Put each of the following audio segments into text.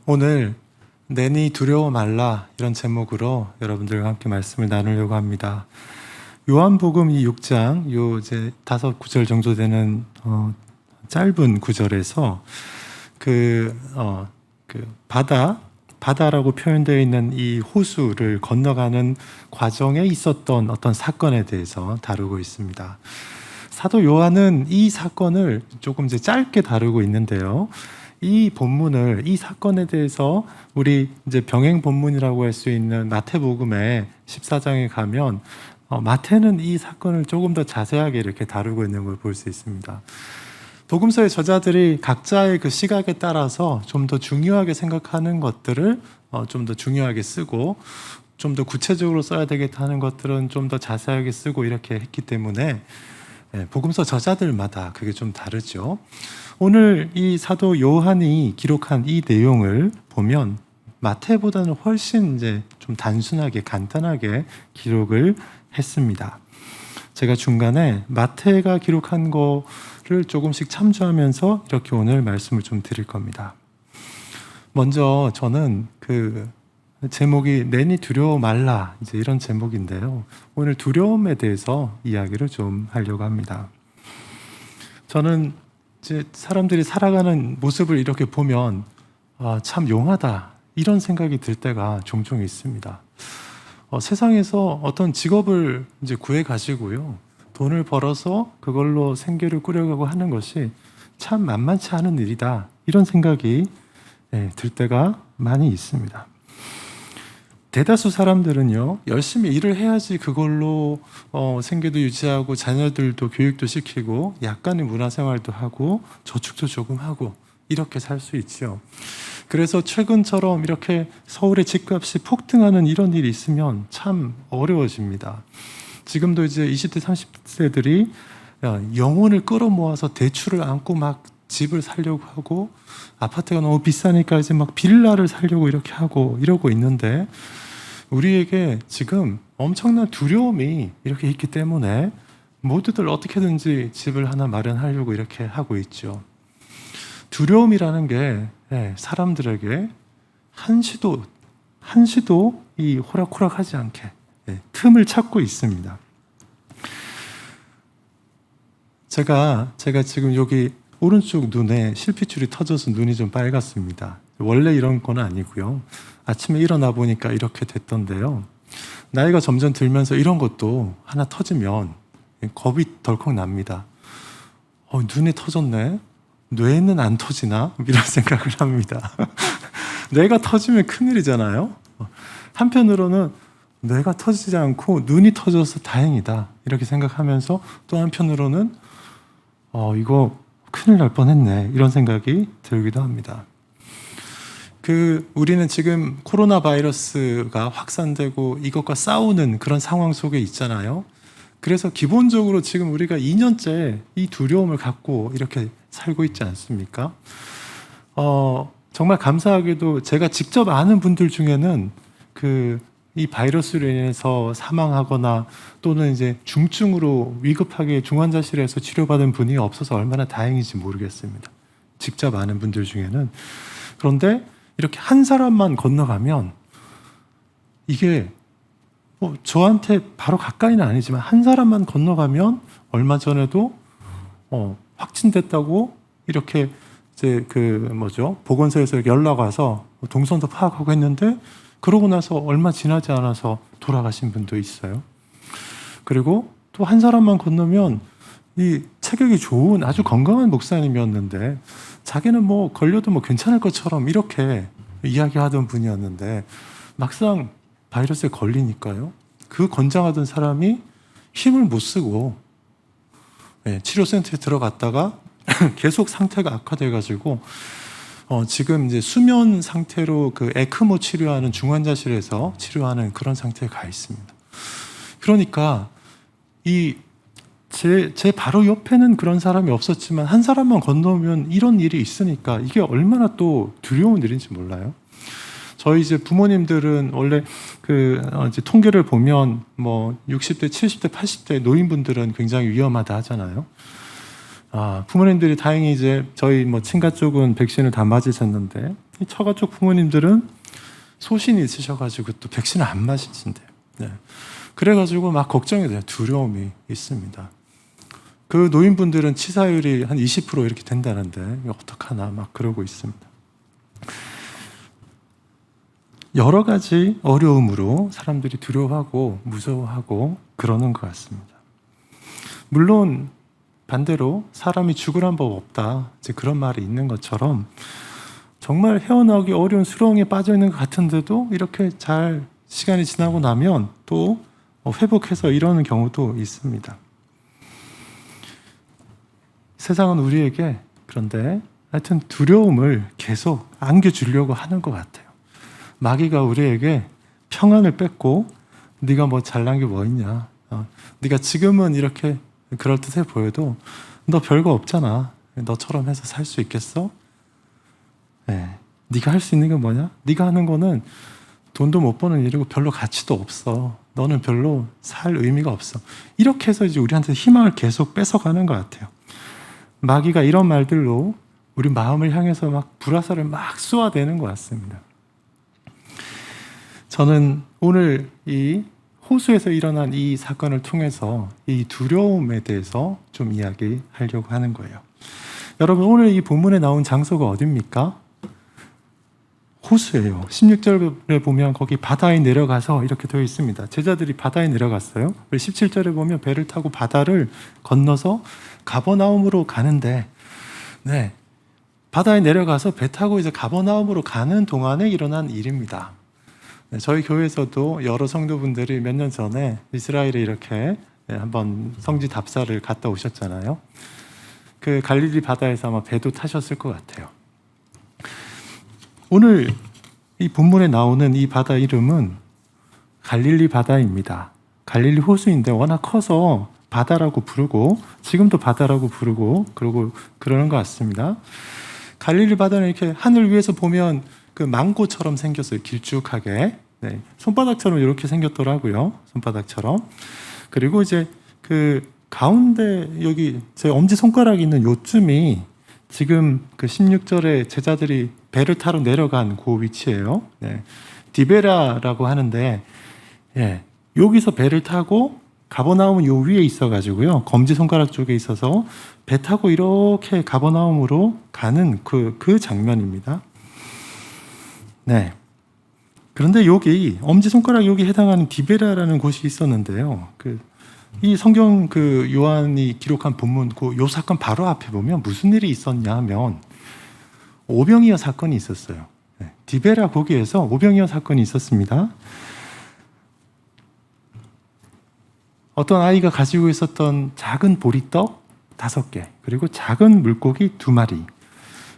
오늘 내니 두려워 말라 이런 제목으로 여러분들과 함께 말씀을 나누려고 합니다. 요한복음 이 6장 요 이제 5구절 정도 되는 짧은 구절에서 바다라고 표현되어 있는 이 호수를 건너가는 과정에 있었던 어떤 사건에 대해서 다루고 있습니다. 사도 요한은 이 사건을 조금 이제 짧게 다루고 있는데요. 이 본문을, 이 사건에 대해서 우리 이제 병행 본문이라고 할 수 있는 마태복음의 14장에 가면 마태는 이 사건을 조금 더 자세하게 이렇게 다루고 있는 걸 볼 수 있습니다. 복음서의 저자들이 각자의 그 시각에 따라서 좀 더 중요하게 생각하는 것들을 좀 더 중요하게 쓰고, 좀 더 구체적으로 써야 되겠다 하는 것들은 좀 더 자세하게 쓰고 이렇게 했기 때문에 복음서 저자들마다 그게 좀 다르죠. 오늘 이 사도 요한이 기록한 이 내용을 보면 마태보다는 훨씬 이제 좀 단순하게 간단하게 기록을 했습니다. 제가 중간에 마태가 기록한 거를 조금씩 참조하면서 이렇게 오늘 말씀을 좀 드릴 겁니다. 먼저 저는 그 제목이 내니 두려워 말라 이제 이런 제목인데요. 오늘 두려움에 대해서 이야기를 좀 하려고 합니다. 저는 이제 사람들이 살아가는 모습을 이렇게 보면 참 용하다 이런 생각이 들 때가 종종 있습니다. 세상에서 어떤 직업을 이제 구해 가시고요, 돈을 벌어서 그걸로 생계를 꾸려가고 하는 것이 참 만만치 않은 일이다 이런 생각이 들 때가 많이 있습니다. 대다수 사람들은요, 열심히 일을 해야지 그걸로 생계도 유지하고 자녀들도 교육도 시키고 약간의 문화생활도 하고 저축도 조금 하고 이렇게 살 수 있죠. 그래서 최근처럼 이렇게 서울의 집값이 폭등하는 이런 일이 있으면 참 어려워집니다. 지금도 이제 20대 30대들이 영혼을 끌어모아서 대출을 안고 막 집을 살려고 하고, 아파트가 너무 비싸니까 이제 막 빌라를 살려고 이렇게 하고 이러고 있는데, 우리에게 지금 엄청난 두려움이 이렇게 있기 때문에 모두들 어떻게든지 집을 하나 마련하려고 이렇게 하고 있죠. 두려움이라는 게 사람들에게 한시도 이 호락호락하지 않게 틈을 찾고 있습니다. 제가 지금 여기 오른쪽 눈에 실핏줄이 터져서 눈이 좀 빨갛습니다. 원래 이런 건 아니고요. 아침에 일어나 보니까 이렇게 됐던데요. 나이가 점점 들면서 이런 것도 하나 터지면 겁이 덜컥 납니다. 눈에 터졌네? 뇌는 안 터지나? 이런 생각을 합니다. 뇌가 터지면 큰일이잖아요. 한편으로는 뇌가 터지지 않고 눈이 터져서 다행이다 이렇게 생각하면서, 또 한편으로는 이거 큰일 날 뻔했네 이런 생각이 들기도 합니다. 우리는 지금 코로나 바이러스가 확산되고 이것과 싸우는 그런 상황 속에 있잖아요. 그래서 기본적으로 지금 우리가 2년째 이 두려움을 갖고 이렇게 살고 있지 않습니까? 정말 감사하게도 제가 직접 아는 분들 중에는 이 바이러스로 인해서 사망하거나 또는 이제 중증으로 위급하게 중환자실에서 치료받은 분이 없어서 얼마나 다행인지 모르겠습니다. 직접 아는 분들 중에는. 그런데 이렇게 한 사람만 건너가면 이게 저한테 바로 가까이는 아니지만 한 사람만 건너가면, 얼마 전에도 확진됐다고 이렇게 이제 보건소에서 연락 와서 동선도 파악하고 했는데, 그러고 나서 얼마 지나지 않아서 돌아가신 분도 있어요. 그리고 또 한 사람만 건너면 이 체격이 좋은 아주 건강한 목사님이었는데, 자기는 걸려도 괜찮을 것처럼 이렇게 이야기하던 분이었는데, 막상 바이러스에 걸리니까요, 그 건장하던 사람이 힘을 못 쓰고 치료센터에 들어갔다가 계속 상태가 악화돼가지고 지금 이제 수면 상태로 에크모 치료하는 중환자실에서 치료하는 그런 상태에 가 있습니다. 그러니까 제 바로 옆에는 그런 사람이 없었지만 한 사람만 건너면 이런 일이 있으니까 이게 얼마나 또 두려운 일인지 몰라요. 저희 이제 부모님들은 원래 이제 통계를 보면 60대, 70대, 80대 노인분들은 굉장히 위험하다 하잖아요. 부모님들이 다행히 이제 저희 친가 쪽은 백신을 다 맞으셨는데, 이 처가 쪽 부모님들은 소신이 있으셔가지고 또 백신을 안 맞으신대요. 네. 그래가지고 막 걱정이 돼요. 두려움이 있습니다. 그 노인분들은 치사율이 한 20% 이렇게 된다는데 이거 어떡하나 막 그러고 있습니다. 여러 가지 어려움으로 사람들이 두려워하고 무서워하고 그러는 것 같습니다. 물론 반대로 사람이 죽으란 법 없다, 이제 그런 말이 있는 것처럼 정말 헤어나오기 어려운 수렁에 빠져 있는 것 같은데도 이렇게 잘 시간이 지나고 나면 또 회복해서 이러는 경우도 있습니다. 세상은 우리에게 그런데 하여튼 두려움을 계속 안겨주려고 하는 것 같아요. 마귀가 우리에게 평안을 뺏고 네가 뭐 잘난 게 뭐 있냐, 네가 지금은 이렇게 그럴듯해 보여도 너 별거 없잖아, 너처럼 해서 살 수 있겠어? 네. 네가 할 수 있는 게 뭐냐? 네가 하는 거는 돈도 못 버는 일이고 별로 가치도 없어. 너는 별로 살 의미가 없어. 이렇게 해서 이제 우리한테 희망을 계속 뺏어가는 것 같아요. 마귀가 이런 말들로 우리 마음을 향해서 막 불화살을 막 쏘아대는 것 같습니다. 저는 오늘 이 호수에서 일어난 이 사건을 통해서 이 두려움에 대해서 좀 이야기하려고 하는 거예요. 여러분, 오늘 이 본문에 나온 장소가 어디입니까? 호수예요. 16절에 보면 거기 바다에 내려가서 이렇게 되어 있습니다. 제자들이 바다에 내려갔어요. 17절에 보면 배를 타고 바다를 건너서 가버나움으로 가는데, 네, 바다에 내려가서 배 타고 이제 가버나움으로 가는 동안에 일어난 일입니다. 네, 저희 교회에서도 여러 성도분들이 몇 년 전에 이스라엘에 이렇게 한번 성지 답사를 갔다 오셨잖아요. 그 갈릴리 바다에서 아마 배도 타셨을 것 같아요. 오늘 이 본문에 나오는 이 바다 이름은 갈릴리 바다입니다. 갈릴리 호수인데 워낙 커서 바다라고 부르고 지금도 바다라고 부르고 그러고 그러는 것 같습니다. 갈릴리 바다는 이렇게 하늘 위에서 보면 그 망고처럼 생겼어요. 길쭉하게. 네. 손바닥처럼 이렇게 생겼더라고요. 손바닥처럼. 그리고 이제 그 가운데 여기 제 엄지손가락이 있는 요쯤이 지금 그 16절에 제자들이 배를 타러 내려간 그 위치예요. 네. 디베라라고 하는데, 예, 여기서 배를 타고 가버나움은 요 위에 있어가지고요. 검지손가락 쪽에 있어서 배 타고 이렇게 가버나움으로 가는 그 장면입니다. 네. 그런데 여기 엄지손가락 여기 해당하는 디베라라는 곳이 있었는데요. 이 성경 그 요한이 기록한 본문 요 사건 바로 앞에 보면 무슨 일이 있었냐 하면 오병이어 사건이 있었어요. 네. 디베라 거기에서 오병이어 사건이 있었습니다. 어떤 아이가 가지고 있었던 작은 보리떡 5개, 그리고 작은 물고기 2마리.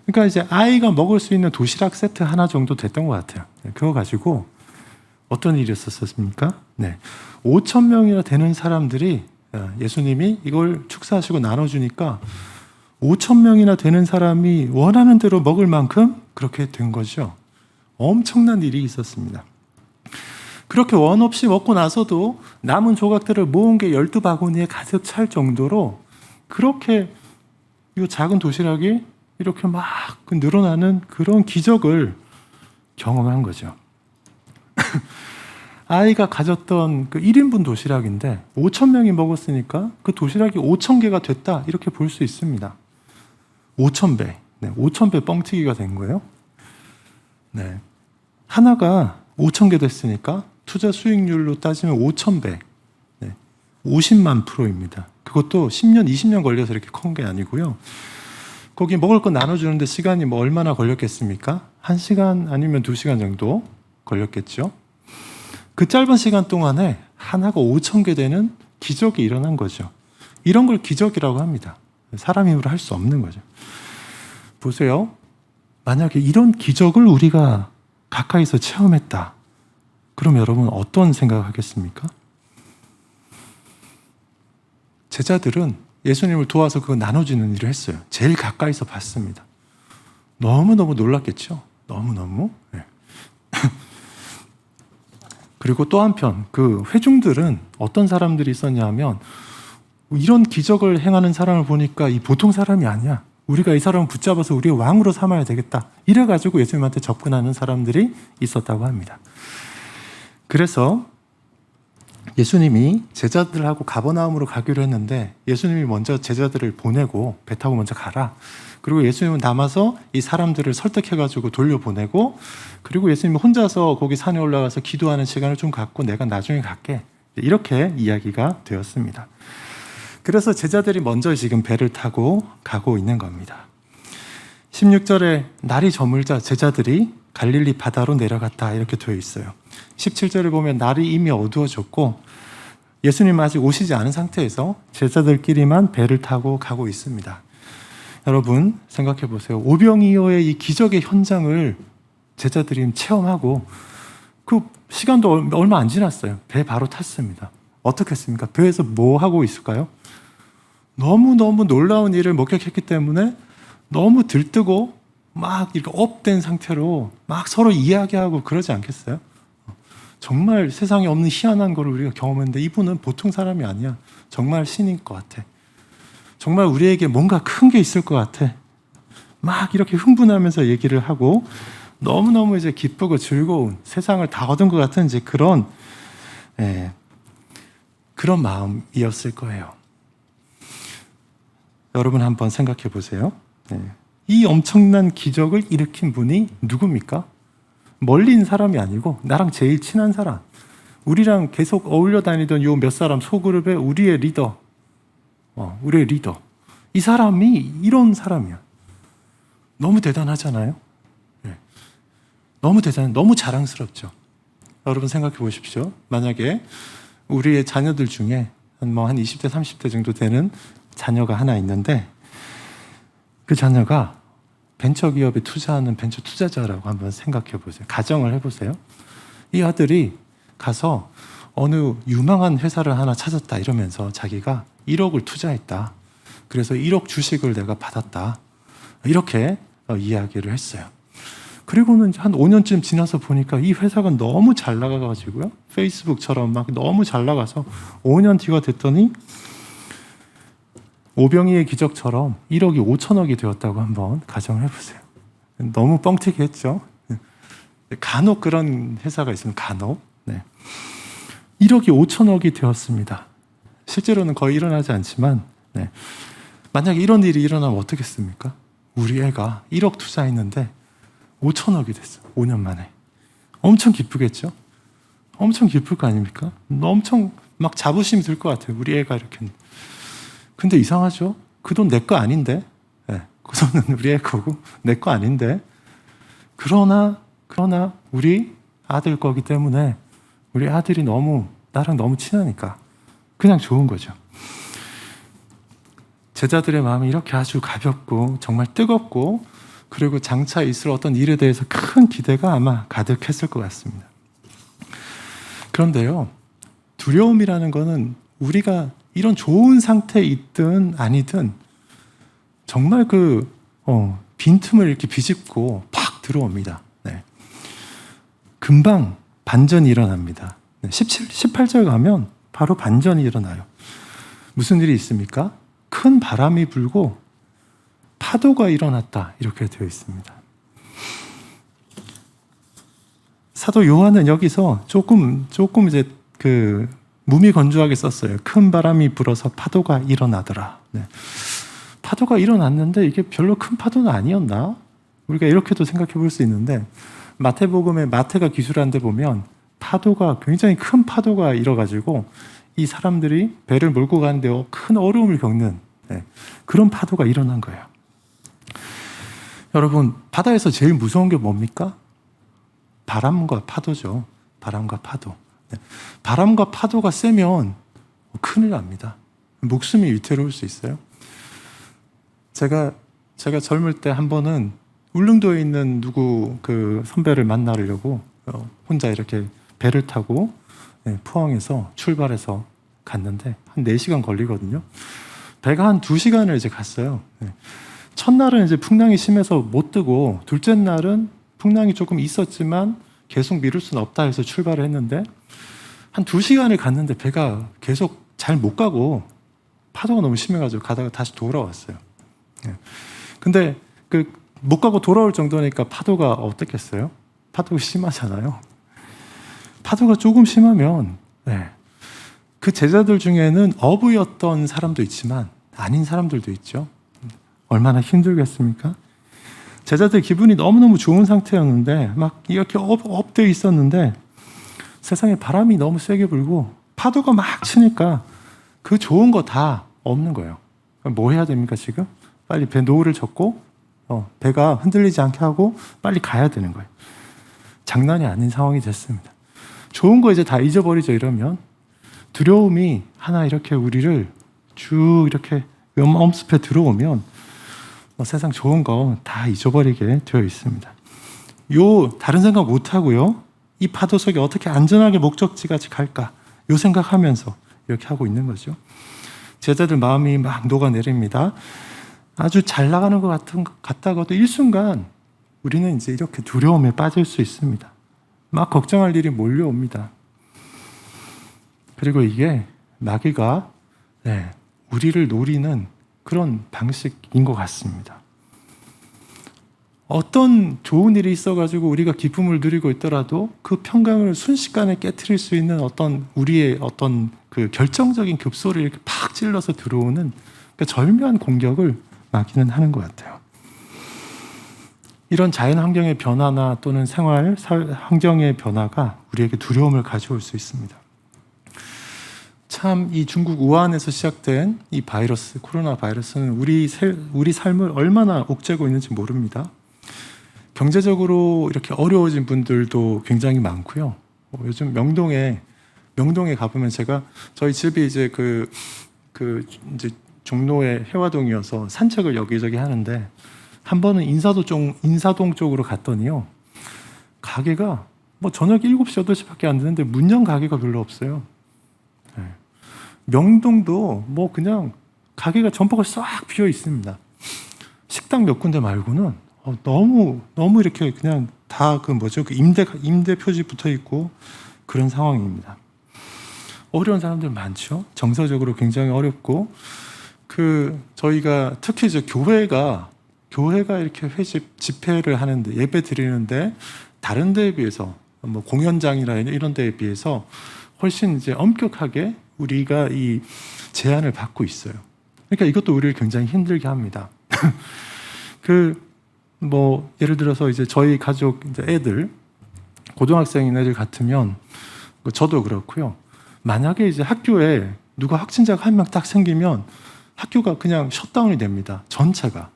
그러니까 이제 아이가 먹을 수 있는 도시락 세트 하나 정도 됐던 것 같아요. 그거 가지고 어떤 일이 있었습니까? 네. 5,000명이나 되는 사람들이 예수님이 이걸 축사하시고 나눠주니까 5,000명이나 되는 사람이 원하는 대로 먹을 만큼 그렇게 된 거죠. 엄청난 일이 있었습니다. 그렇게 원 없이 먹고 나서도 남은 조각들을 모은 게 12바구니에 가득 찰 정도로 그렇게 이 작은 도시락이 이렇게 막 늘어나는 그런 기적을 경험한 거죠. 아이가 가졌던 그 1인분 도시락인데 5,000명이 먹었으니까 그 도시락이 5,000개가 됐다, 이렇게 볼 수 있습니다. 5,000배. 네, 5,000배 뻥튀기가 된 거예요. 네. 하나가 5,000개 됐으니까 투자 수익률로 따지면 5,000배. 네. 50만 프로입니다. 그것도 10년, 20년 걸려서 이렇게 큰 게 아니고요. 거기 먹을 거 나눠주는데 시간이 뭐 얼마나 걸렸겠습니까? 1시간 아니면 2시간 정도 걸렸겠죠. 그 짧은 시간 동안에 하나가 5,000개 되는 기적이 일어난 거죠. 이런 걸 기적이라고 합니다. 사람 힘으로 할 수 없는 거죠. 보세요. 만약에 이런 기적을 우리가 가까이서 체험했다, 그럼 여러분 어떤 생각을 하겠습니까? 제자들은 예수님을 도와서 그거 나눠주는 일을 했어요. 제일 가까이서 봤습니다. 너무너무 놀랐겠죠? 너무너무. 네. 그리고 또 한편 그 회중들은 어떤 사람들이 있었냐 하면 이런 기적을 행하는 사람을 보니까 이 보통 사람이 아니야. 우리가 이 사람을 붙잡아서 우리의 왕으로 삼아야 되겠다. 이래가지고 예수님한테 접근하는 사람들이 있었다고 합니다. 그래서 예수님이 제자들하고 가버나움으로 가기로 했는데 예수님이 먼저 제자들을 보내고 배 타고 먼저 가라. 그리고 예수님은 남아서 이 사람들을 설득해가지고 돌려보내고, 그리고 예수님이 혼자서 거기 산에 올라가서 기도하는 시간을 좀 갖고 내가 나중에 갈게. 이렇게 이야기가 되었습니다. 그래서 제자들이 먼저 지금 배를 타고 가고 있는 겁니다. 16절에 날이 저물자 제자들이 갈릴리 바다로 내려갔다 이렇게 되어 있어요. 17절을 보면 날이 이미 어두워졌고 예수님은 아직 오시지 않은 상태에서 제자들끼리만 배를 타고 가고 있습니다. 여러분 생각해 보세요. 오병이어의 이 기적의 현장을 제자들이 체험하고 그 시간도 얼마 안 지났어요. 배 바로 탔습니다. 어떻게 했습니까? 배에서 뭐 하고 있을까요? 너무너무 놀라운 일을 목격했기 때문에 너무 들뜨고 막 이렇게 업된 상태로 막 서로 이야기하고 그러지 않겠어요? 정말 세상에 없는 희한한 걸 우리가 경험했는데 이분은 보통 사람이 아니야. 정말 신인 것 같아. 정말 우리에게 뭔가 큰 게 있을 것 같아. 막 이렇게 흥분하면서 얘기를 하고 너무너무 이제 기쁘고 즐거운, 세상을 다 얻은 것 같은 이제 그런 마음이었을 거예요. 여러분 한번 생각해 보세요. 이 엄청난 기적을 일으킨 분이 누굽니까? 멀리 있는 사람이 아니고 나랑 제일 친한 사람, 우리랑 계속 어울려 다니던 요 몇 사람 소그룹의 우리의 리더, 이 사람이 이런 사람이야. 너무 대단하잖아요. 너무 대단해, 너무 자랑스럽죠. 여러분 생각해 보십시오. 만약에 우리의 자녀들 중에 한 20대 30대 정도 되는 자녀가 하나 있는데 그 자녀가 벤처기업에 투자하는 벤처 투자자라고 한번 생각해 보세요. 가정을 해보세요. 이 아들이 가서 어느 유망한 회사를 하나 찾았다 이러면서 자기가 1억을 투자했다. 그래서 1억 주식을 내가 받았다. 이렇게 이야기를 했어요. 그리고는 한 5년쯤 지나서 보니까 이 회사가 너무 잘 나가가지고요. 페이스북처럼 막 너무 잘 나가서 5년 뒤가 됐더니 오병이의 기적처럼 1억이 5천억이 되었다고 한번 가정을 해보세요. 너무 뻥튀기 했죠. 간혹 그런 회사가 있으면 간혹 1억이 5천억이 되었습니다. 실제로는 거의 일어나지 않지만 만약에 이런 일이 일어나면 어떻겠습니까? 우리 애가 1억 투자했는데 5천억이 됐어. 5년 만에. 엄청 기쁘겠죠? 엄청 기쁠 거 아닙니까? 엄청 막 자부심이 들 것 같아요. 우리 애가 이렇게. 근데 이상하죠? 그 돈 내 거 아닌데? 그 돈은 우리 애 거고 내 거 아닌데? 그러나 우리 아들 거기 때문에 우리 아들이 나랑 너무 친하니까 그냥 좋은 거죠. 제자들의 마음이 이렇게 아주 가볍고 정말 뜨겁고 그리고 장차 있을 어떤 일에 대해서 큰 기대가 아마 가득했을 것 같습니다. 그런데요, 두려움이라는 거는 우리가 이런 좋은 상태에 있든 아니든 정말 빈틈을 이렇게 비집고 팍 들어옵니다. 금방 반전이 일어납니다. 18절 가면 바로 반전이 일어나요. 무슨 일이 있습니까? 큰 바람이 불고 파도가 일어났다 이렇게 되어 있습니다. 사도 요한은 여기서 조금 이제 무미건조하게 썼어요. 큰 바람이 불어서 파도가 일어나더라. 파도가 일어났는데 이게 별로 큰 파도는 아니었나? 우리가 이렇게도 생각해 볼 수 있는데 마태복음에 마태가 기술한 데 보면 파도가 굉장히 큰 파도가 일어가지고 이 사람들이 배를 몰고 가는데 큰 어려움을 겪는 그런 파도가 일어난 거예요. 여러분 바다에서 제일 무서운 게 뭡니까? 바람과 파도죠. 바람과 파도. 바람과 파도가 세면 큰일 납니다. 목숨이 위태로울 수 있어요. 제가 젊을 때 한 번은 울릉도에 있는 그 선배를 만나려고 혼자 이렇게 배를 타고 포항에서 출발해서 갔는데 한 4시간 걸리거든요. 배가 한 2시간을 이제 갔어요. 첫날은 이제 풍랑이 심해서 못 뜨고 둘째 날은 풍랑이 조금 있었지만 계속 미룰 수는 없다 해서 출발을 했는데 한 2시간을 갔는데 배가 계속 잘 못 가고 파도가 너무 심해가지고 가다가 다시 돌아왔어요. 근데 못 가고 돌아올 정도니까 파도가 어떻겠어요? 파도가 심하잖아요. 파도가 조금 심하면 그 제자들 중에는 어부였던 사람도 있지만 아닌 사람들도 있죠. 얼마나 힘들겠습니까? 제자들 기분이 너무너무 좋은 상태였는데 막 이렇게 업되어 있었는데 세상에 바람이 너무 세게 불고 파도가 막 치니까 그 좋은 거 다 없는 거예요. 뭐 해야 됩니까 지금? 빨리 배 노를 젓고 배가 흔들리지 않게 하고 빨리 가야 되는 거예요. 장난이 아닌 상황이 됐습니다. 좋은 거 이제 다 잊어버리죠. 이러면 두려움이 하나 이렇게 우리를 쭉 이렇게 엄습해 들어오면 세상 좋은 거 다 잊어버리게 되어 있습니다. 다른 생각 못 하고요. 이 파도 속에 어떻게 안전하게 목적지까지 갈까? 요 생각하면서 이렇게 하고 있는 거죠. 제자들 마음이 막 녹아내립니다. 아주 잘 나가는 것 같다가도 일순간 우리는 이제 이렇게 두려움에 빠질 수 있습니다. 막 걱정할 일이 몰려옵니다. 그리고 이게 마귀가 우리를 노리는 그런 방식인 것 같습니다. 어떤 좋은 일이 있어가지고 우리가 기쁨을 누리고 있더라도 그 평강을 순식간에 깨트릴 수 있는 우리의 어떤 그 결정적인 급소를 이렇게 팍 찔러서 들어오는 그러니까 절묘한 공격을 마귀는 하는 것 같아요. 이런 자연 환경의 변화나 또는 생활 환경의 변화가 우리에게 두려움을 가져올 수 있습니다. 참 이 중국 우한에서 시작된 이 바이러스, 코로나 바이러스는 우리 삶을 얼마나 옥죄고 있는지 모릅니다. 경제적으로 이렇게 어려워진 분들도 굉장히 많고요. 요즘 명동에 가보면 저희 집이 이제 이제 종로의 해화동이어서 산책을 여기저기 하는데 한 번은 인사동 쪽으로 갔더니요. 가게가 저녁 7시, 8시밖에 안 되는데 문 연 가게가 별로 없어요. 명동도 그냥 가게가 전부가 싹 비어 있습니다. 식당 몇 군데 말고는 너무 이렇게 그냥 다 임대 표지 붙어 있고 그런 상황입니다. 어려운 사람들 많죠. 정서적으로 굉장히 어렵고 저희가 특히 이제 교회가 이렇게 집회를 하는데 예배 드리는데 다른 데에 비해서 공연장이나 이런 데에 비해서 훨씬 이제 엄격하게 우리가 이 제한을 받고 있어요. 그러니까 이것도 우리를 굉장히 힘들게 합니다. 예를 들어서 이제 저희 가족 이제 애들, 고등학생인 애들 같으면 저도 그렇고요. 만약에 이제 학교에 누가 확진자가 한 명 딱 생기면 학교가 그냥 셧다운이 됩니다. 전체가.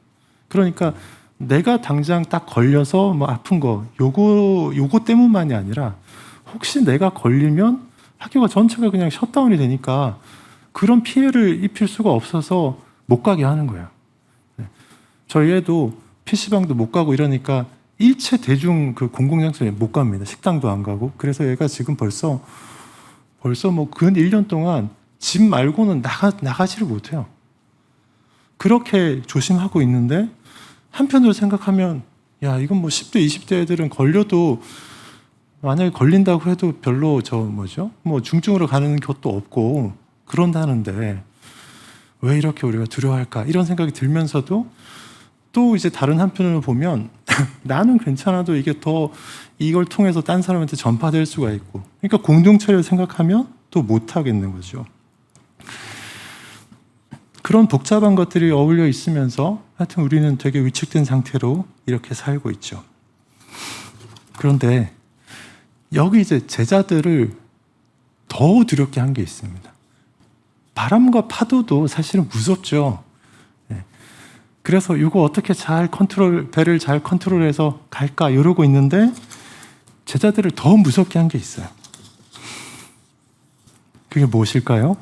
그러니까 내가 당장 딱 걸려서 아픈 거 요거 때문만이 아니라 혹시 내가 걸리면 학교가 전체가 그냥 셧다운이 되니까 그런 피해를 입힐 수가 없어서 못 가게 하는 거예요. 저희 애도 PC방도 못 가고 이러니까 일체 대중 공공장소에 못 갑니다. 식당도 안 가고. 그래서 얘가 지금 벌써 근 1년 동안 집 말고는 나가지를 못해요. 그렇게 조심하고 있는데 한편으로 생각하면 이건 10대, 20대 애들은 걸려도 만약에 걸린다고 해도 별로 중증으로 가는 것도 없고 그런다는데 왜 이렇게 우리가 두려워할까? 이런 생각이 들면서도 또 이제 다른 한편으로 보면 나는 괜찮아도 이게 더 이걸 통해서 딴 사람한테 전파될 수가 있고 그러니까 공동체를 생각하면 또 못하겠는 거죠. 그런 복잡한 것들이 어울려 있으면서 하여튼 우리는 되게 위축된 상태로 이렇게 살고 있죠. 그런데 여기 이제 제자들을 더 두렵게 한 게 있습니다. 바람과 파도도 사실은 무섭죠. 그래서 이거 어떻게 배를 잘 컨트롤해서 갈까 이러고 있는데 제자들을 더 무섭게 한 게 있어요. 그게 무엇일까요?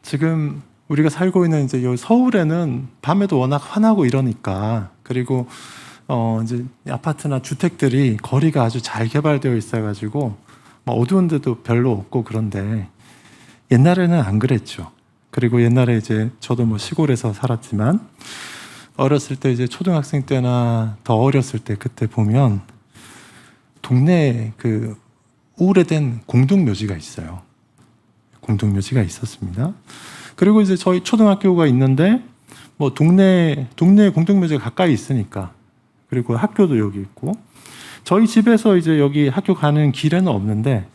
지금 우리가 살고 있는 이제 요 서울에는 밤에도 워낙 환하고 이러니까 그리고 이제 아파트나 주택들이 거리가 아주 잘 개발되어 있어가지고 어두운 데도 별로 없고 그런데 옛날에는 안 그랬죠. 그리고 옛날에 이제 저도 시골에서 살았지만 어렸을 때 이제 초등학생 때나 더 어렸을 때 그때 보면 동네에 오래된 공동묘지가 있어요. 공동묘지가 있었습니다. 그리고 이제 저희 초등학교가 있는데 뭐 동네 공동묘지가 가까이 있으니까, 그리고 학교도 여기 있고, 저희 집에서 이제 여기 학교 가는 길에는 없는데,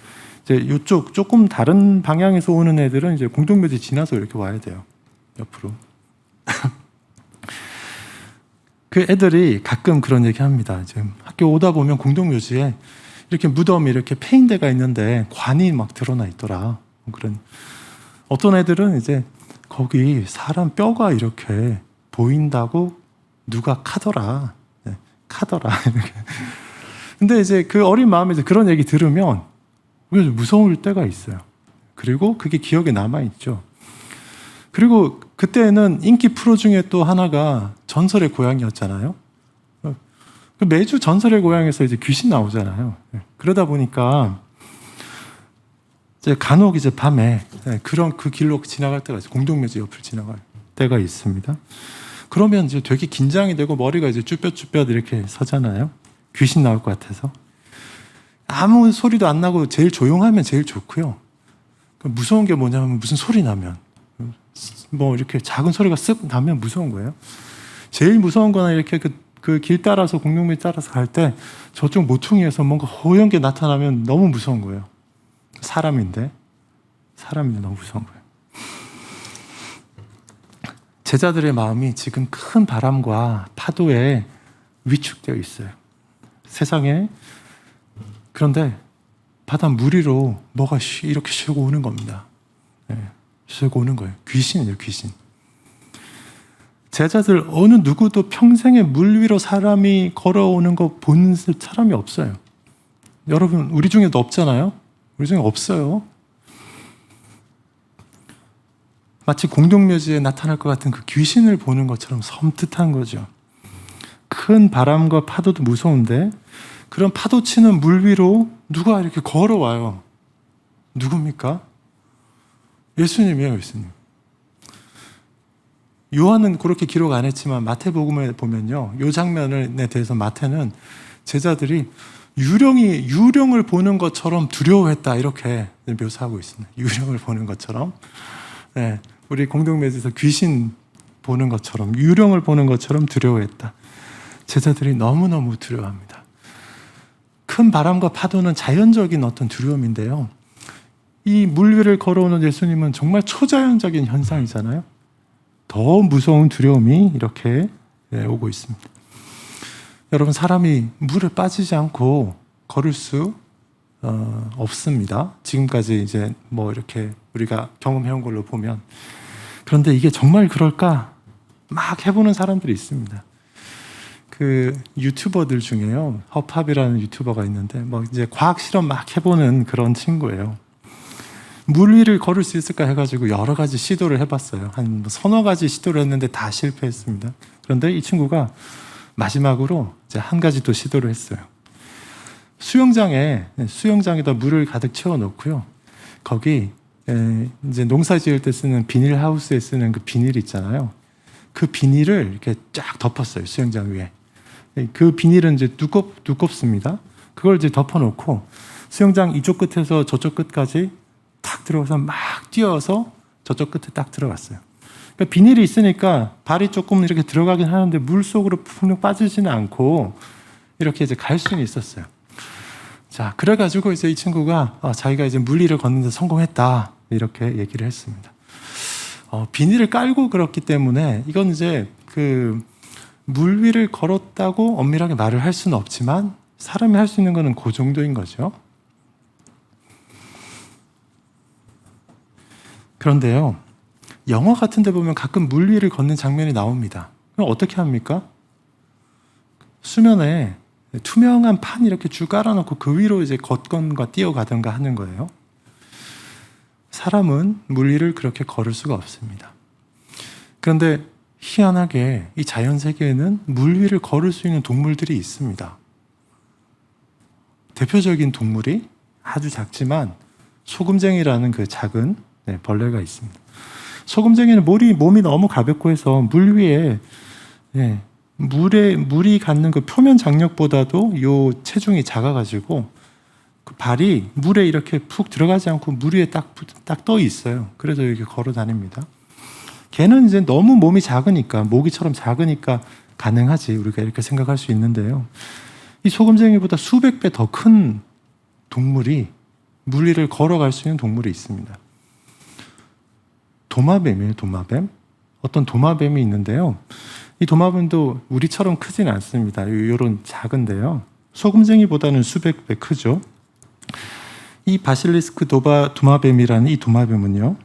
이제 이쪽 조금 다른 방향에서 오는 애들은 이제 공동묘지 지나서 이렇게 와야 돼요. 옆으로. 그 애들이 가끔 그런 얘기 합니다. 지금 학교 오다 보면 공동묘지에 이렇게 무덤이 이렇게 패인 데가 있는데 관이 막 드러나 있더라. 그런. 어떤 애들은 이제 거기 사람 뼈가 이렇게 보인다고 누가 카더라. 네, 카더라. 이렇게. 근데 이제 그 어린 마음에 이제 그런 얘기 들으면 무서울 때가 있어요. 그리고 그게 기억에 남아있죠. 그리고 그때는 인기 프로 중에 또 하나가 전설의 고향이었잖아요. 매주 전설의 고향에서 이제 귀신 나오잖아요. 그러다 보니까 이제 간혹 이제 밤에 그런 그 길로 지나갈 때가 있어요. 공동묘지 옆을 지나갈 때가 있습니다. 그러면 이제 되게 긴장이 되고 머리가 이제 쭈뼛쭈뼛 이렇게 서잖아요. 귀신 나올 것 같아서. 아무 소리도 안 나고 제일 조용하면 제일 좋고요. 무서운 게 뭐냐면 무슨 소리 나면, 뭐 이렇게 작은 소리가 쓱 나면 무서운 거예요. 제일 무서운 거는 이렇게 그 길 따라서 공룡묘지 따라서 갈 때 저쪽 모퉁이에서 뭔가 호연 게 나타나면 너무 무서운 거예요. 사람인데 너무 무서운 거예요. 제자들의 마음이 지금 큰 바람과 파도에 위축되어 있어요. 세상에. 그런데 바다 물 위로 뭐가 이렇게 쉬고 오는 겁니다. 네, 쉬고 오는 거예요. 귀신이에요, 귀신. 제자들 어느 누구도 평생에 물 위로 사람이 걸어오는 거 본 사람이 없어요. 여러분, 우리 중에도 없잖아요? 우리 중에 없어요. 마치 공동묘지에 나타날 것 같은 그 귀신을 보는 것처럼 섬뜩한 거죠. 큰 바람과 파도도 무서운데 그런 파도 치는 물 위로 누가 이렇게 걸어와요. 누굽니까? 예수님이에요, 예수님. 요한은 그렇게 기록 안 했지만 마태복음에 보면요, 이 장면에 대해서 마태는 제자들이 유령을 보는 것처럼 두려워했다, 이렇게 묘사하고 있습니다. 유령을 보는 것처럼. 네, 우리 공동묘지에서 귀신 보는 것처럼, 유령을 보는 것처럼 두려워했다. 제자들이 너무너무 두려워합니다. 큰 바람과 파도는 자연적인 어떤 두려움인데요, 이 물 위를 걸어오는 예수님은 정말 초자연적인 현상이잖아요. 더 무서운 두려움이 이렇게 오고 있습니다. 여러분, 사람이 물에 빠지지 않고 걸을 수 없습니다. 지금까지 이제 뭐 이렇게 우리가 경험해온 걸로 보면. 그런데 이게 정말 그럴까? 막 해보는 사람들이 있습니다. 그 유튜버들 중에요, 허팝이라는 유튜버가 있는데 뭐 이제 과학 실험 막 해보는 그런 친구예요. 물 위를 걸을 수 있을까 해가지고 여러 가지 시도를 해봤어요. 한 서너 가지 시도를 했는데 다 실패했습니다. 그런데 이 친구가 마지막으로 이제 한 가지 또 시도를 했어요. 수영장에다 물을 가득 채워놓고요. 거기 이제 농사 지을 때 쓰는 비닐하우스에 쓰는 그 비닐 있잖아요. 그 비닐을 이렇게 쫙 덮었어요, 수영장 위에. 그 비닐은 이제 두껍습니다. 그걸 이제 덮어놓고 수영장 이쪽 끝에서 저쪽 끝까지 탁 들어가서 막 뛰어서 저쪽 끝에 딱 들어갔어요. 그러니까 비닐이 있으니까 발이 조금 이렇게 들어가긴 하는데 물 속으로 풍력 빠지지는 않고 이렇게 이제 갈 수는 있었어요. 자, 그래가지고 이제 이 친구가 자기가 이제 물 위를 걷는 데 성공했다, 이렇게 얘기를 했습니다. 비닐을 깔고 그렇기 때문에 이건 이제 그 물 위를 걸었다고 엄밀하게 말을 할 수는 없지만 사람이 할 수 있는 거는 그 정도인 거죠. 그런데요, 영화 같은 데 보면 가끔 물 위를 걷는 장면이 나옵니다. 그럼 어떻게 합니까? 수면에 투명한 판 이렇게 줄 깔아놓고 그 위로 이제 걷건가 뛰어가던가 하는 거예요. 사람은 물 위를 그렇게 걸을 수가 없습니다. 그런데 희한하게 이 자연 세계에는 물 위를 걸을 수 있는 동물들이 있습니다. 대표적인 동물이 아주 작지만 소금쟁이라는 그 작은 벌레가 있습니다. 소금쟁이는 몸이 너무 가볍고 해서 물 위에 물이 갖는 그 표면 장력보다도 요 체중이 작아가지고 그 발이 물에 이렇게 푹 들어가지 않고 물 위에 딱 떠 있어요. 그래서 이렇게 걸어 다닙니다. 걔는 이제 너무 몸이 작으니까, 모기처럼 작으니까 가능하지, 우리가 이렇게 생각할 수 있는데요. 이 소금쟁이보다 수백 배 더 큰 동물이, 물 위를 걸어갈 수 있는 동물이 있습니다. 도마뱀이에요, 도마뱀. 어떤 도마뱀이 있는데요. 이 도마뱀도 우리처럼 크진 않습니다. 이런 작은데요. 소금쟁이보다는 수백 배 크죠. 이 바실리스크 도마뱀이라는 이 도마뱀은요,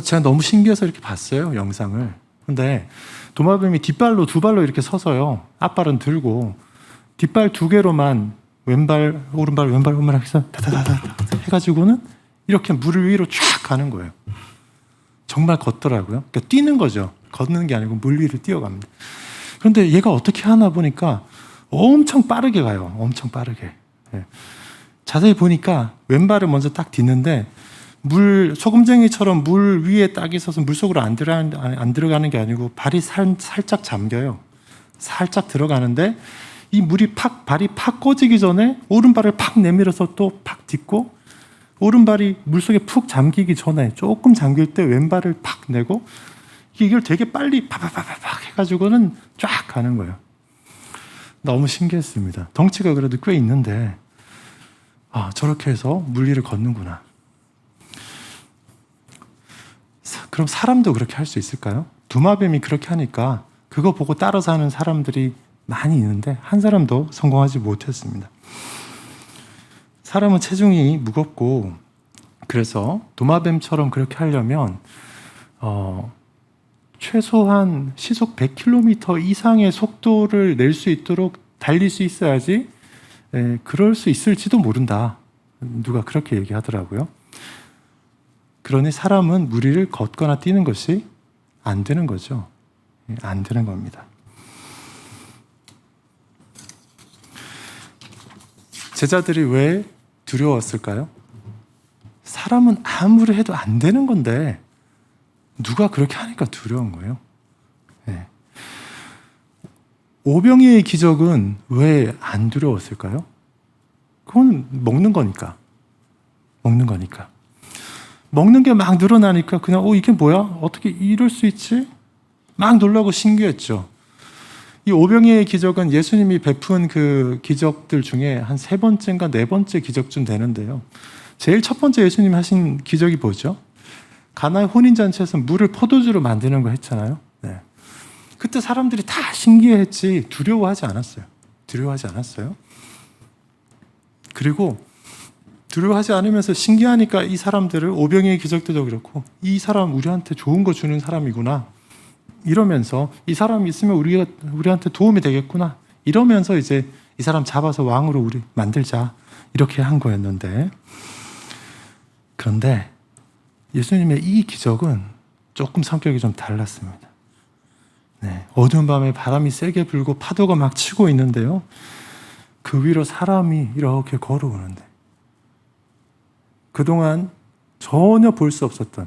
제가 너무 신기해서 이렇게 봤어요, 영상을. 근데 도마뱀이 뒷발로 두 발로 이렇게 서서요, 앞발은 들고 뒷발 두 개로만 왼발 오른발 왼발 오른발 해서 다다다다 해가지고는 이렇게 물 위로 쫙 가는 거예요. 정말 걷더라고요. 그러니까 뛰는 거죠. 걷는 게 아니고 물 위를 뛰어갑니다. 그런데 얘가 어떻게 하나 보니까 엄청 빠르게 가요. 엄청 빠르게. 예. 자세히 보니까 왼발을 먼저 딱 딛는데, 소금쟁이처럼 물 위에 딱 있어서 물 속으로 안 들어가는 게 아니고 발이 살짝 잠겨요. 살짝 들어가는데 이 물이 발이 팍 꺼지기 전에 오른발을 팍 내밀어서 또 팍 딛고, 오른발이 물속에 푹 잠기기 전에 조금 잠길 때 왼발을 팍 내고, 이걸 되게 빨리 파파파팍 해가지고는 쫙 가는 거예요. 너무 신기했습니다. 덩치가 그래도 꽤 있는데 저렇게 해서 물 위를 걷는구나. 그럼 사람도 그렇게 할 수 있을까요? 도마뱀이 그렇게 하니까 그거 보고 따라서 하는 사람들이 많이 있는데 한 사람도 성공하지 못했습니다. 사람은 체중이 무겁고, 그래서 도마뱀처럼 그렇게 하려면 최소한 시속 100km 이상의 속도를 낼 수 있도록 달릴 수 있어야지 그럴 수 있을지도 모른다. 누가 그렇게 얘기하더라고요. 그러니 사람은 물 위를 걷거나 뛰는 것이 안 되는 거죠. 안 되는 겁니다. 제자들이 왜 두려웠을까요? 사람은 아무리 해도 안 되는 건데 누가 그렇게 하니까 두려운 거예요. 네. 오병이의 기적은 왜 안 두려웠을까요? 그건 먹는 거니까. 먹는 거니까. 먹는 게 막 늘어나니까 그냥 이게 뭐야? 어떻게 이럴 수 있지? 막 놀라고 신기했죠. 이 오병이의 기적은 예수님이 베푼 그 기적들 중에 한 3번째인가 4번째 기적쯤 되는데요. 제일 첫 번째 예수님이 하신 기적이 뭐죠? 가나의 혼인잔치에서 물을 포도주로 만드는 거 했잖아요. 네. 그때 사람들이 다 신기해했지 두려워하지 않았어요. 두려워하지 않았어요. 그리고 두려워하지 않으면서 신기하니까 이 사람들을, 오병이의 기적도 그렇고, 이 사람 우리한테 좋은 거 주는 사람이구나 이러면서, 이 사람이 있으면 우리한테 도움이 되겠구나 이러면서 이제 이 사람 잡아서 왕으로 우리 만들자 이렇게 한 거였는데, 그런데 예수님의 이 기적은 조금 성격이 좀 달랐습니다. 네, 어두운 밤에 바람이 세게 불고 파도가 막 치고 있는데요, 그 위로 사람이 이렇게 걸어오는데, 그동안 전혀 볼 수 없었던,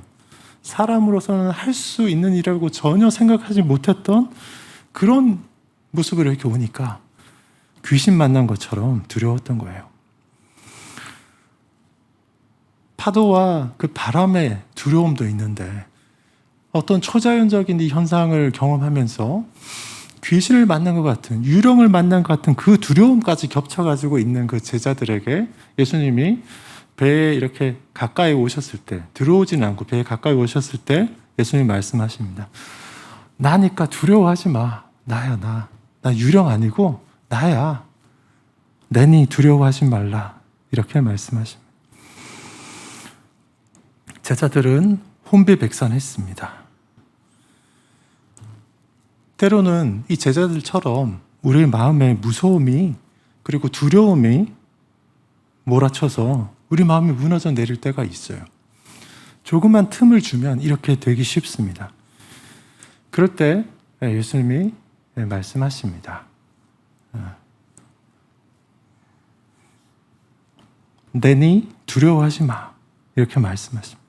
사람으로서는 할 수 있는 일이라고 전혀 생각하지 못했던 그런 모습으로 이렇게 오니까 귀신 만난 것처럼 두려웠던 거예요. 파도와 그 바람의 두려움도 있는데, 어떤 초자연적인 이 현상을 경험하면서 귀신을 만난 것 같은, 유령을 만난 것 같은 그 두려움까지 겹쳐가지고 있는 그 제자들에게 예수님이 배에 이렇게 가까이 오셨을 때, 들어오지는 않고 배에 가까이 오셨을 때 예수님 말씀하십니다. 나니까 두려워하지 마. 나야, 나 유령 아니고 나야. 내니 두려워하지 말라. 이렇게 말씀하십니다. 제자들은 혼비백산했습니다. 때로는 이 제자들처럼 우리 마음에 무서움이, 그리고 두려움이 몰아쳐서 우리 마음이 무너져 내릴 때가 있어요. 조그만 틈을 주면 이렇게 되기 쉽습니다. 그럴 때 예수님이 말씀하십니다. 내니 두려워하지 마. 이렇게 말씀하십니다.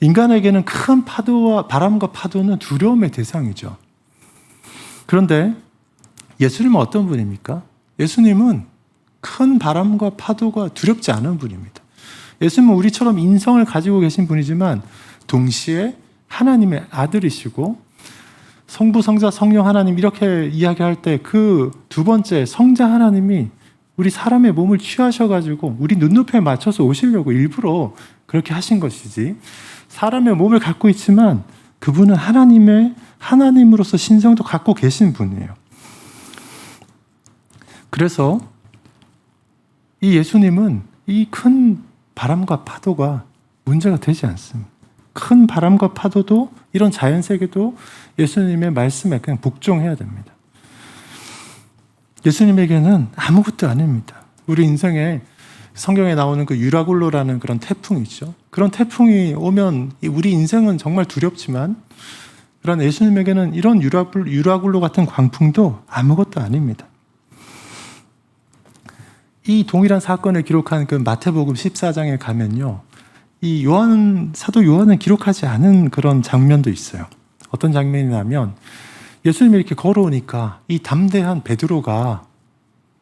인간에게는 큰 파도와 바람과 파도는 두려움의 대상이죠. 그런데 예수님은 어떤 분입니까? 예수님은 큰 바람과 파도가 두렵지 않은 분입니다. 예수님은 우리처럼 인성을 가지고 계신 분이지만 동시에 하나님의 아들이시고 성부, 성자, 성령 하나님 이렇게 이야기할 때 그 두 번째 성자 하나님이 우리 사람의 몸을 취하셔가지고 우리 눈높이에 맞춰서 오시려고 일부러 그렇게 하신 것이지, 사람의 몸을 갖고 있지만 그분은 하나님으로서 신성도 갖고 계신 분이에요. 그래서 이 예수님은 이 큰 바람과 파도가 문제가 되지 않습니다. 큰 바람과 파도도 이런 자연세계도 예수님의 말씀에 그냥 복종해야 됩니다. 예수님에게는 아무것도 아닙니다. 우리 인생에 성경에 나오는 그 유라굴로라는 그런 태풍이 있죠. 그런 태풍이 오면 우리 인생은 정말 두렵지만 그런 예수님에게는 이런 유라굴로 같은 광풍도 아무것도 아닙니다. 이 동일한 사건을 기록한 그 마태복음 14장에 가면요, 이 사도 요한은 기록하지 않은 그런 장면도 있어요. 어떤 장면이냐면 예수님이 이렇게 걸어오니까 이 담대한 베드로가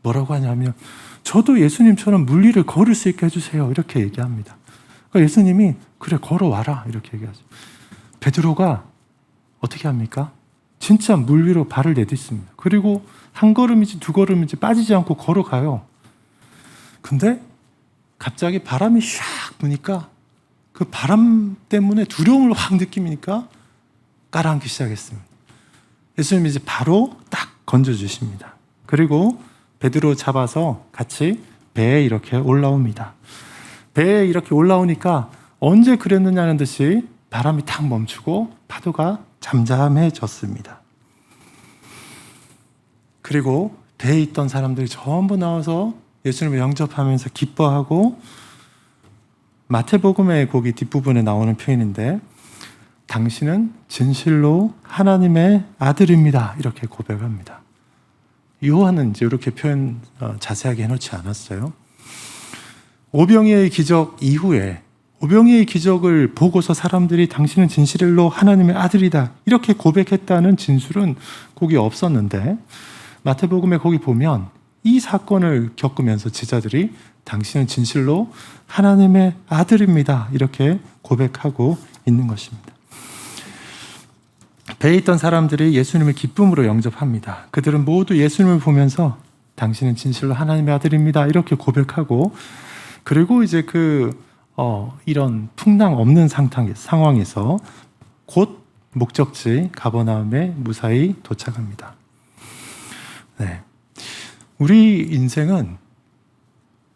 뭐라고 하냐면 저도 예수님처럼 물 위를 걸을 수 있게 해주세요 이렇게 얘기합니다. 그러니까 예수님이 그래 걸어와라 이렇게 얘기하죠. 베드로가 어떻게 합니까? 진짜 물 위로 발을 내딛습니다. 그리고 한 걸음인지 두 걸음인지 빠지지 않고 걸어가요. 근데 갑자기 바람이 샥 부니까 그 바람 때문에 두려움을 확 느끼니까 깔아앉기 시작했습니다. 예수님이 이제 바로 딱 건져주십니다. 그리고 베드로 잡아서 같이 배에 이렇게 올라옵니다. 배에 이렇게 올라오니까 언제 그랬느냐는 듯이 바람이 탁 멈추고 파도가 잠잠해졌습니다. 그리고 배에 있던 사람들이 전부 나와서 예수님을 영접하면서 기뻐하고, 마태복음의 거기 뒷부분에 나오는 표현인데 당신은 진실로 하나님의 아들입니다 이렇게 고백합니다. 요한은 이제 이렇게 표현 자세하게 해놓지 않았어요. 오병이의 기적 이후에 오병이의 기적을 보고서 사람들이 당신은 진실로 하나님의 아들이다 이렇게 고백했다는 진술은 거기 없었는데, 마태복음에 거기 보면 이 사건을 겪으면서 제자들이 당신은 진실로 하나님의 아들입니다 이렇게 고백하고 있는 것입니다. 배에 있던 사람들이 예수님을 기쁨으로 영접합니다. 그들은 모두 예수님을 보면서 당신은 진실로 하나님의 아들입니다 이렇게 고백하고, 그리고 이제 이런 풍랑 없는 상황에서 곧 목적지 가버나움에 무사히 도착합니다. 네. 우리 인생은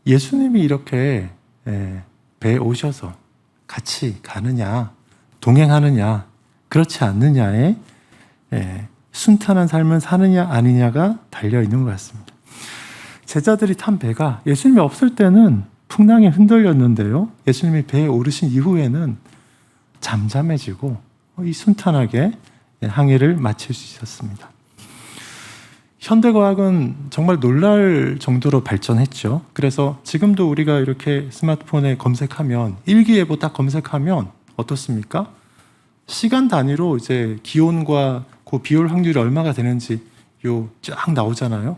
예수님이 이렇게 배에 오셔서 같이 가느냐, 동행하느냐, 그렇지 않느냐에 순탄한 삶을 사느냐 아니냐가 달려있는 것 같습니다. 제자들이 탄 배가 예수님이 없을 때는 풍랑에 흔들렸는데요, 예수님이 배에 오르신 이후에는 잠잠해지고 이 순탄하게 항해를 마칠 수 있었습니다. 현대과학은 정말 놀랄 정도로 발전했죠. 그래서 지금도 우리가 이렇게 스마트폰에 검색하면, 일기예보 딱 검색하면 어떻습니까? 시간 단위로 이제 기온과 그 비올 확률이 얼마가 되는지 쫙 나오잖아요.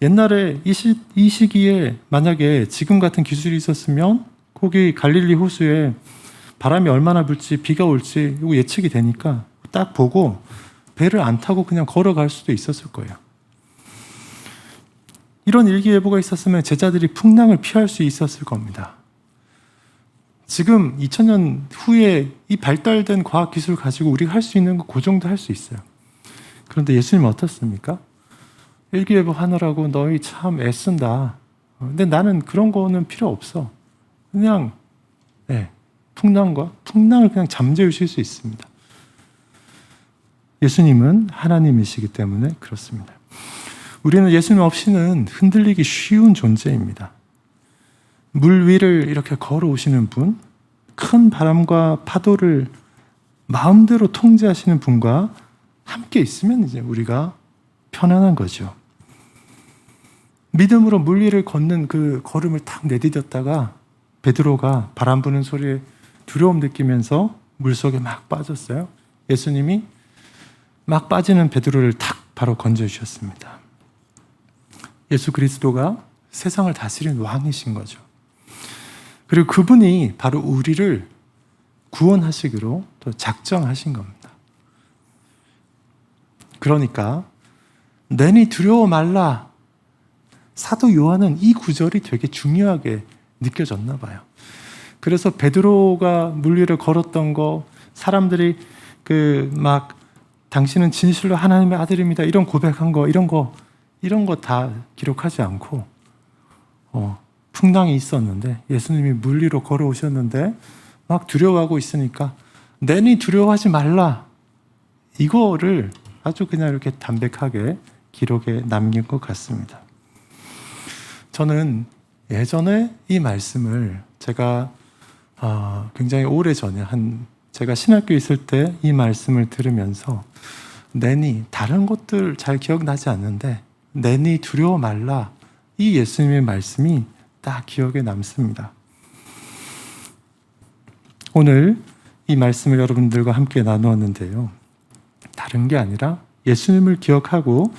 옛날에 이 시기에 만약에 지금 같은 기술이 있었으면 거기 갈릴리 호수에 바람이 얼마나 불지 비가 올지 이거 예측이 되니까 딱 보고 배를 안 타고 그냥 걸어갈 수도 있었을 거예요. 이런 일기예보가 있었으면 제자들이 풍랑을 피할 수 있었을 겁니다. 지금 2000년 후에 이 발달된 과학기술 가지고 우리가 할 수 있는 거 그 정도 할 수 있어요. 그런데 예수님은 어떻습니까? 일기예보 하느라고 너희 참 애쓴다. 근데 나는 그런 거는 필요 없어. 그냥 풍랑을 그냥 잠재우실 수 있습니다. 예수님은 하나님이시기 때문에 그렇습니다. 우리는 예수님 없이는 흔들리기 쉬운 존재입니다. 물 위를 이렇게 걸어오시는 분, 큰 바람과 파도를 마음대로 통제하시는 분과 함께 있으면 이제 우리가 편안한 거죠. 믿음으로 물 위를 걷는 그 걸음을 탁 내디뎠다가 베드로가 바람 부는 소리에 두려움 느끼면서 물속에 막 빠졌어요. 예수님이 막 빠지는 베드로를 탁 바로 건져주셨습니다. 예수 그리스도가 세상을 다스리는 왕이신 거죠. 그리고 그분이 바로 우리를 구원하시기로 또 작정하신 겁니다. 그러니까 내니 두려워 말라. 사도 요한은 이 구절이 되게 중요하게 느껴졌나 봐요. 그래서 베드로가 물 위를 걸었던 거, 사람들이 막 당신은 진실로 하나님의 아들입니다 이런 고백한 거, 이런 거 다 기록하지 않고 풍랑이 있었는데 예수님이 물 위로 걸어오셨는데 막 두려워하고 있으니까 내니 두려워하지 말라, 이거를 아주 그냥 이렇게 담백하게 기록에 남긴 것 같습니다. 저는 예전에 이 말씀을 제가 굉장히 오래전에 제가 신학교에 있을 때 이 말씀을 들으면서 내니, 다른 것들 잘 기억나지 않는데 내니 두려워 말라, 이 예수님의 말씀이 딱 기억에 남습니다. 오늘 이 말씀을 여러분들과 함께 나누었는데요, 다른 게 아니라 예수님을 기억하고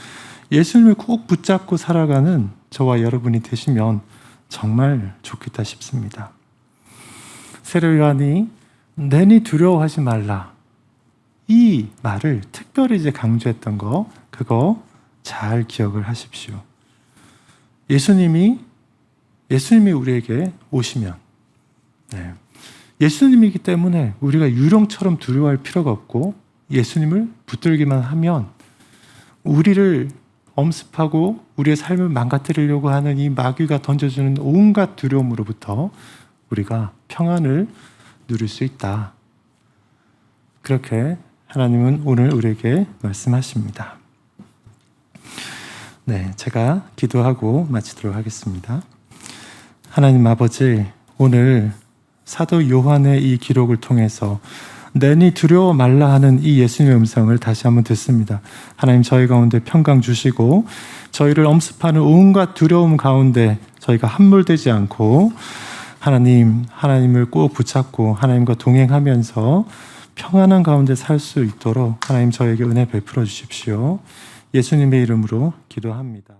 예수님을 꼭 붙잡고 살아가는 저와 여러분이 되시면 정말 좋겠다 싶습니다. 세례 요한이 내니 두려워하지 말라, 이 말을 특별히 이제 강조했던 거, 그거 잘 기억을 하십시오. 예수님이 우리에게 오시면, 예수님이기 때문에 우리가 유령처럼 두려워할 필요가 없고, 예수님을 붙들기만 하면 우리를 엄습하고 우리의 삶을 망가뜨리려고 하는 이 마귀가 던져주는 온갖 두려움으로부터 우리가 평안을 누릴 수 있다. 그렇게 하나님은 오늘 우리에게 말씀하십니다. 제가 기도하고 마치도록 하겠습니다. 하나님 아버지, 오늘 사도 요한의 이 기록을 통해서 내니 두려워 말라 하는 이 예수님의 음성을 다시 한번 듣습니다. 하나님, 저희 가운데 평강 주시고 저희를 엄습하는 온갖 두려움 가운데 저희가 함몰되지 않고 하나님을 꼭 붙잡고 하나님과 동행하면서 평안한 가운데 살 수 있도록 하나님 저에게 은혜 베풀어 주십시오. 예수님의 이름으로 기도합니다.